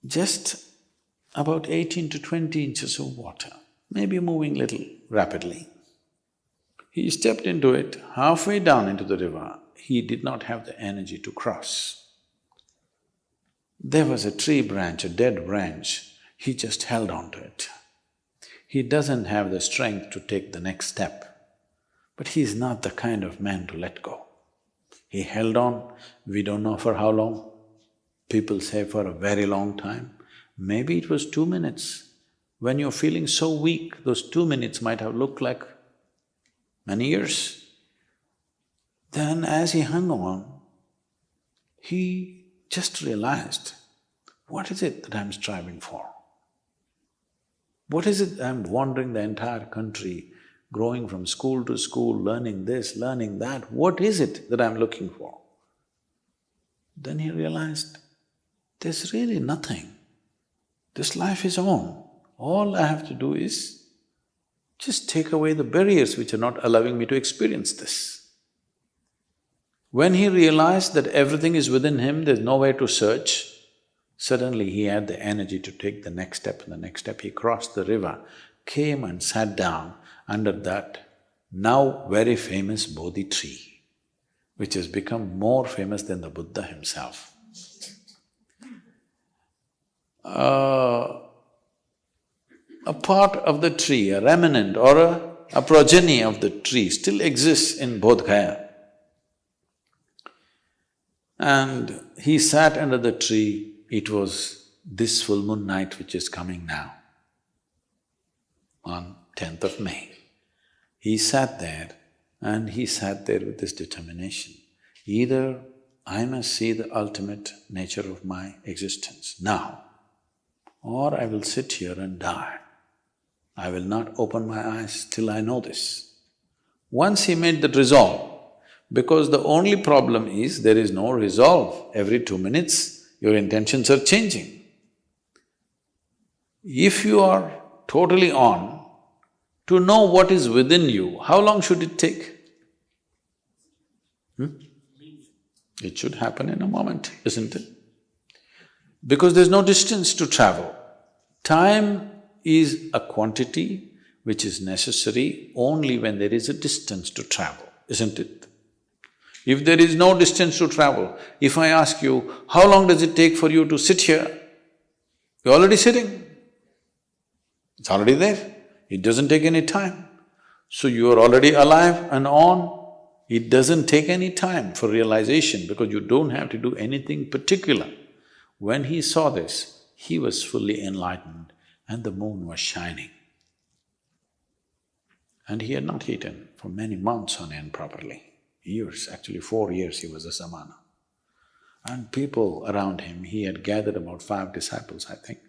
just about 18 to 20 inches of water, maybe moving little rapidly. He stepped into it, halfway down into the river, he did not have the energy to cross. There was a tree branch, a dead branch, he just held on to it. He doesn't have the strength to take the next step, but he's not the kind of man to let go. He held on, we don't know for how long. People say for a very long time. Maybe it was 2 minutes. When you're feeling so weak, those 2 minutes might have looked like many years. Then as he hung on, he just realized, what is it that I'm striving for? What is it I'm wandering the entire country, growing from school to school, learning this, learning that, what is it that I'm looking for? Then he realized, there's really nothing. This life is on. All I have to do is just take away the barriers which are not allowing me to experience this. When he realized that everything is within him, there's nowhere to search, suddenly he had the energy to take the next step, and the next step he crossed the river, came and sat down under that now very famous Bodhi tree, which has become more famous than the Buddha himself. A part of the tree, a remnant or a progeny of the tree still exists in Bodh Gaya. And he sat under the tree, it was this full moon night which is coming now, on 10th of May. He sat there and he sat there with this determination. Either I must see the ultimate nature of my existence now, or I will sit here and die. I will not open my eyes till I know this. Once he made that resolve, because the only problem is there is no resolve. Every 2 minutes, your intentions are changing. If you are totally on, to know what is within you, how long should it take? It should happen in a moment, isn't it? Because there's no distance to travel. Time is a quantity which is necessary only when there is a distance to travel, isn't it? If there is no distance to travel, if I ask you, how long does it take for you to sit here? You're already sitting. It's already there. It doesn't take any time. So you are already alive and on. It doesn't take any time for realization because you don't have to do anything particular. When he saw this, he was fully enlightened and the moon was shining. And he had not eaten for many months on end properly. Years, actually 4 years he was a samana. And people around him, he had gathered about 5 disciples, I think.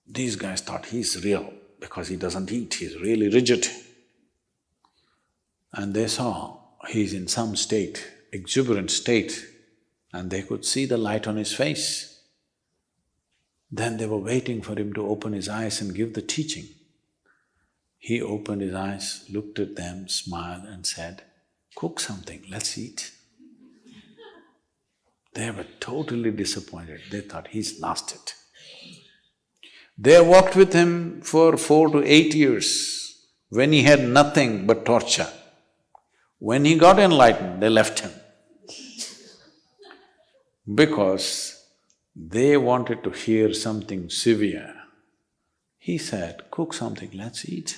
These guys thought he's real because he doesn't eat, he's really rigid. And they saw he's in some state, exuberant state, and they could see the light on his face. Then they were waiting for him to open his eyes and give the teaching. He opened his eyes, looked at them, smiled and said, "Cook something, let's eat." They were totally disappointed, they thought he's lost it. They walked with him for 4 to 8 years when he had nothing but torture. When he got enlightened, they left him because they wanted to hear something severe. He said, "Cook something, let's eat.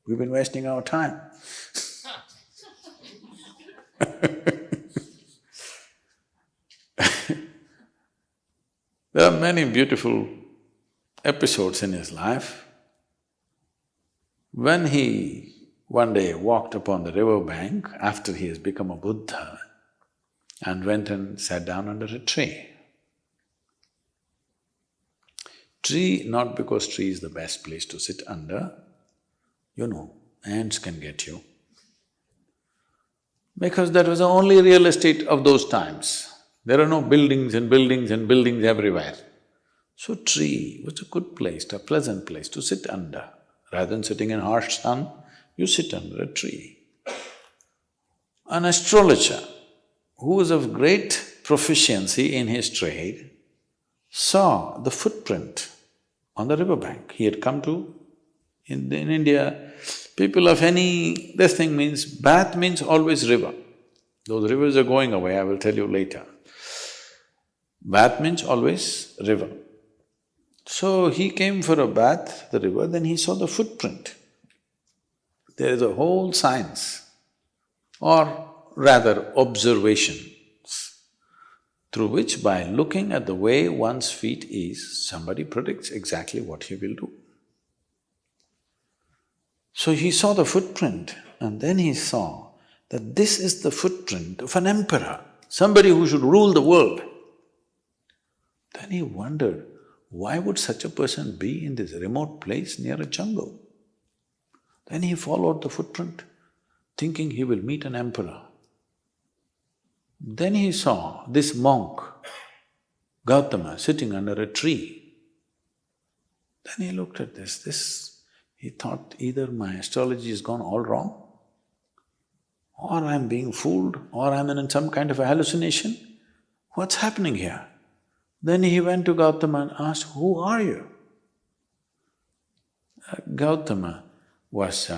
We've been wasting our time." There are many beautiful episodes in his life. When he one day walked upon the river bank after he has become a Buddha and went and sat down under a tree. Tree, not because tree is the best place to sit under, ants can get you. Because that was the only real estate of those times. There are no buildings and buildings and buildings everywhere. So tree was a good place, a pleasant place to sit under. Rather than sitting in harsh sun, you sit under a tree. An astrologer who was of great proficiency in his trade saw the footprint on the riverbank. He had come to… In India, people of any… this thing means… bath means always river. Those rivers are going away, I will tell you later. Bath means always river. So he came for a bath, the river, then he saw the footprint. There is a whole science, or rather observations, through which by looking at the way one's feet is, somebody predicts exactly what he will do. So he saw the footprint and then he saw that this is the footprint of an emperor, somebody who should rule the world. Then he wondered, why would such a person be in this remote place near a jungle? Then he followed the footprint, thinking he will meet an emperor. Then he saw this monk, Gautama, sitting under a tree. Then he looked at he thought either my astrology has gone all wrong, or I'm being fooled, or I'm in some kind of a hallucination. What's happening here? Then he went to Gautama and asked, who are you? Gautama was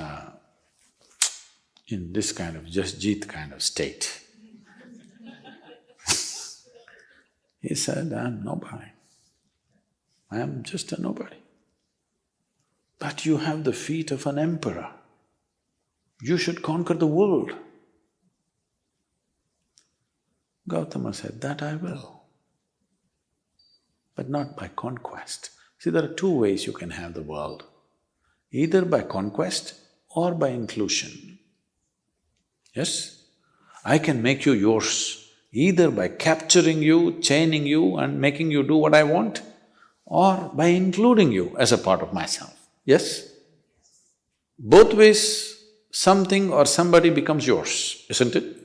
in this kind of Jasjeet kind of state. He said, I'm nobody. I am just a nobody. But you have the feet of an emperor. You should conquer the world. Gautama said, that I will, but not by conquest. See, there are two ways you can have the world, either by conquest or by inclusion. Yes? I can make you yours, either by capturing you, chaining you and making you do what I want, or by including you as a part of myself. Yes? Both ways, something or somebody becomes yours, isn't it?